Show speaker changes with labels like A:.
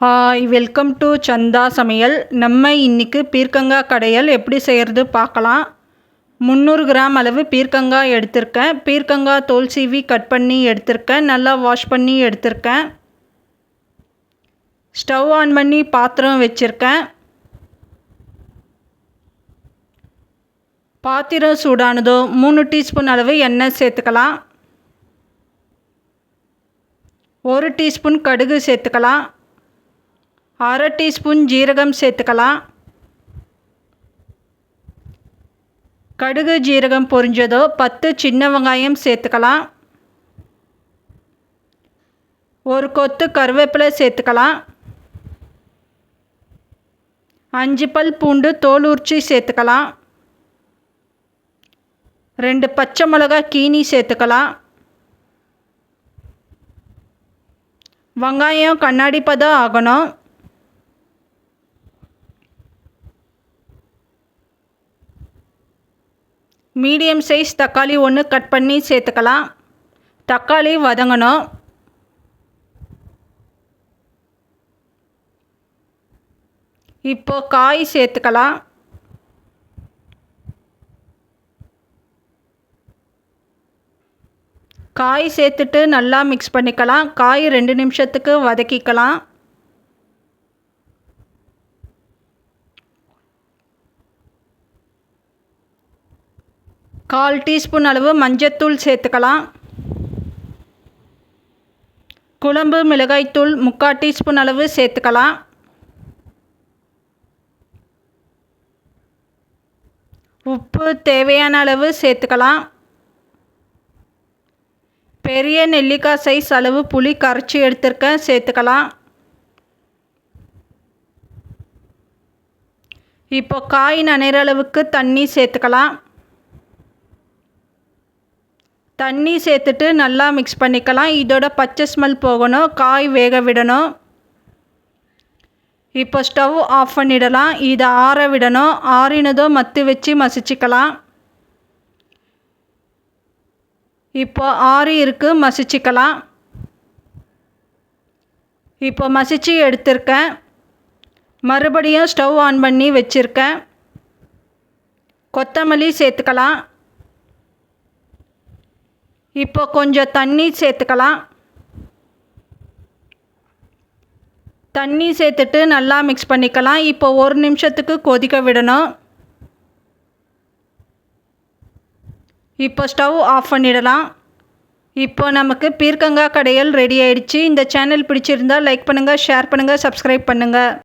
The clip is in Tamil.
A: ஹாய், வெல்கம் டு சந்தா சமையல். நம்ம இன்றைக்கி பீர்க்கங்காய் கடையல் எப்படி செய்கிறது பார்க்கலாம். 300 கிராம் அளவு பீர்க்கங்காய் எடுத்திருக்கேன். பீர்க்கங்காய் தோல் சீவி கட் பண்ணி எடுத்திருக்கேன். நல்லா வாஷ் பண்ணி எடுத்திருக்கேன். ஸ்டவ் ஆன் பண்ணி பாத்திரம் வச்சுருக்கேன். பாத்திரம் சூடானதோ 3 டீஸ்பூன் அளவு எண்ணெய் சேர்த்துக்கலாம். 1 டீஸ்பூன் கடுகு சேர்த்துக்கலாம். 1/2 டீஸ்பூன் ஜீரகம் சேர்த்துக்கலாம். கடுகு ஜீரகம் பொரிஞ்சதோ 10 சின்ன வெங்காயம் சேர்த்துக்கலாம். 1 கொத்து கருவேப்பிலை சேர்த்துக்கலாம். 5 பல் பூண்டு தோல் உரிச்சி சேர்த்துக்கலாம். 2 பச்சை மிளகாய் கீனி சேர்த்துக்கலாம். வெங்காயம் கண்ணாடி பதம் ஆகணும். மீடியம் சைஸ் தக்காளி 1 கட் பண்ணி சேர்த்துக்கலாம். தக்காளி வதங்கணும். இப்போ காய் சேர்த்துக்கலாம். காய் சேர்த்துட்டு நல்லா மிக்ஸ் பண்ணிக்கலாம். காய் 2 நிமிஷத்துக்கு வதக்கிக்கலாம். கால் டீஸ்பூன் அளவு மஞ்சத்தூள் சேர்த்துக்கலாம். குழம்பு மிளகாய்த்தூள் 3/4 டீஸ்பூன் அளவு சேர்த்துக்கலாம். உப்பு தேவையான அளவு சேர்த்துக்கலாம். பெரிய நெல்லிக்காய் சைஸ் அளவு புளி கரைச்சி எடுத்திருக்கேன், சேர்த்துக்கலாம். இப்போ காய் நனைகிற அளவுக்கு தண்ணி சேர்த்துக்கலாம். தண்ணி சேர்த்துட்டு நல்லா மிக்ஸ் பண்ணிக்கலாம். இதோட பச்சை ஸ்மெல் போகணும். காய் வேக விடணும். இப்போ ஸ்டவ் ஆஃப் பண்ணிடலாம். இதை ஆற விடணும். ஆறினதோ மத்து வச்சு மசிச்சுக்கலாம். இப்போ ஆறி இருக்கு, மசிச்சுக்கலாம். இப்போ மசிச்சு எடுத்திருக்கேன். மறுபடியும் ஸ்டவ் ஆன் பண்ணி வச்சுருக்கேன். கொத்தமல்லி சேர்த்துக்கலாம். இப்போ கொஞ்சம் தண்ணி சேர்த்துக்கலாம். தண்ணி சேர்த்துட்டு நல்லா மிக்ஸ் பண்ணிக்கலாம். இப்போ 1 நிமிஷத்துக்கு கொதிக்க விடணும். இப்போ ஸ்டவ் ஆஃப் பண்ணிடலாம். இப்போ நமக்கு பீர்க்கங்காய் கடையல் ரெடி ஆயிடுச்சு. இந்த சேனல் பிடிச்சிருந்தால் லைக் பண்ணுங்கள், ஷேர் பண்ணுங்கள், சப்ஸ்கிரைப் பண்ணுங்கள்.